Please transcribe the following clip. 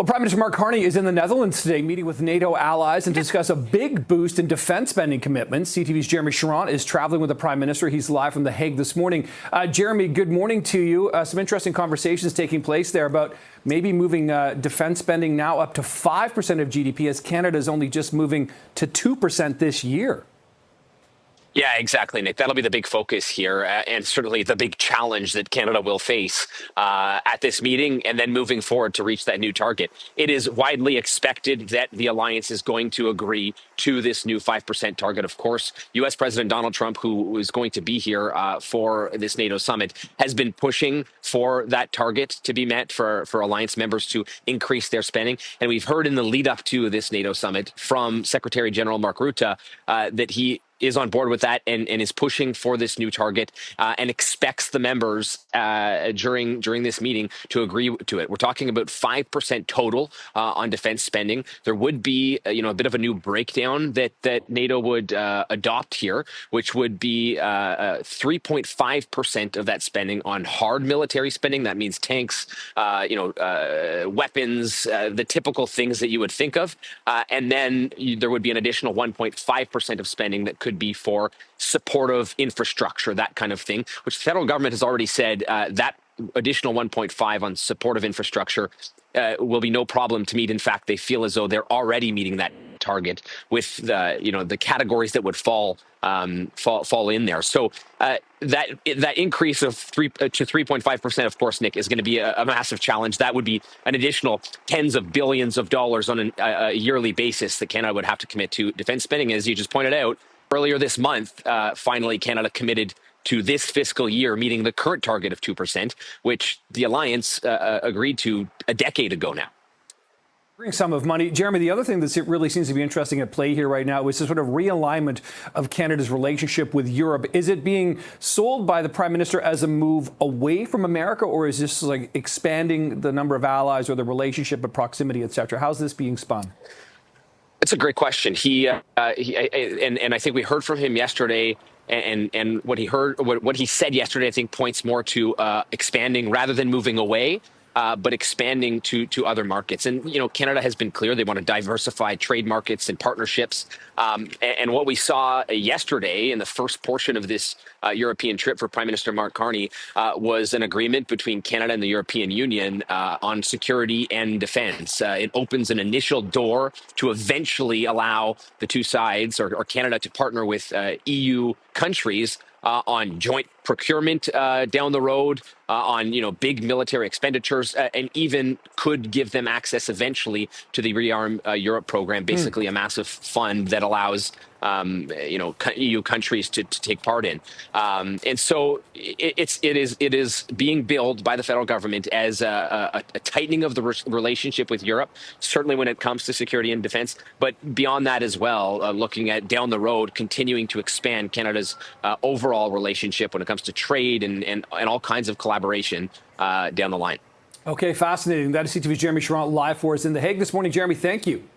Well, Prime Minister Mark Carney is in the Netherlands today, meeting with NATO allies and discuss a big boost in defense spending commitments. CTV's Jeremie Charron is traveling with the Prime Minister. He's live from The Hague this morning. Jeremie, good morning to you. Some interesting conversations taking place there about maybe moving defense spending now up to 5% of GDP, as Canada is only just moving to 2% this year. Yeah, exactly, Nick. That'll be the big focus here, and certainly the big challenge that Canada will face at this meeting and then moving forward to reach that new target. It is widely expected that the alliance is going to agree to this new 5% target. Of course, U.S. President Donald Trump, who is going to be here for this NATO summit, has been pushing for that target to be met, for alliance members to increase their spending. And we've heard in the lead up to this NATO summit from Secretary General Mark Rutte that he is on board with that and is pushing for this new target and expects the members during this meeting to agree to it. We're talking about 5% total on defense spending. There would be a bit of a new breakdown that NATO would adopt here, which would be 3.5% of that spending on hard military spending. That means tanks, weapons, the typical things that you would think of, and then there would be an additional 1.5% of spending that could be for supportive infrastructure, that kind of thing, which the federal government has already said that additional 1.5 on supportive infrastructure will be no problem to meet. In fact, they feel as though they're already meeting that target with the categories that would fall in there. So that increase of 3 to 3.5%, of course, Nick, is going to be a massive challenge. That would be an additional tens of billions of dollars on a yearly basis that Canada would have to commit to defense spending. As you just pointed out, earlier this month, finally, Canada committed to this fiscal year, meeting the current target of 2%, which the alliance agreed to a decade ago now. Bring sum of money. Jeremie, the other thing that really seems to be interesting at play here right now is the sort of realignment of Canada's relationship with Europe. Is it being sold by the Prime Minister as a move away from America, or is this like expanding the number of allies or the relationship of proximity, et cetera? How's this being spun? It's a great question. He and I think we heard from him yesterday, and what he said yesterday, I think, points more to expanding rather than moving away. But expanding to other markets. And, Canada has been clear they want to diversify trade markets and partnerships. And what we saw yesterday in the first portion of this European trip for Prime Minister Mark Carney was an agreement between Canada and the European Union on security and defense. It opens an initial door to eventually allow the two sides or Canada to partner with EU countries on joint procurement down the road, on big military expenditures, and even could give them access eventually to the Rearm Europe program, basically a massive fund that allows EU countries to take part in. And so it is being billed by the federal government as a tightening of the relationship with Europe, certainly when it comes to security and defense, but beyond that as well, looking at down the road, continuing to expand Canada's overall relationship when it comes to trade and all kinds of collaboration down the line. Okay, fascinating. That is CTV's Jeremie Charron live for us in The Hague this morning. Jeremie, thank you.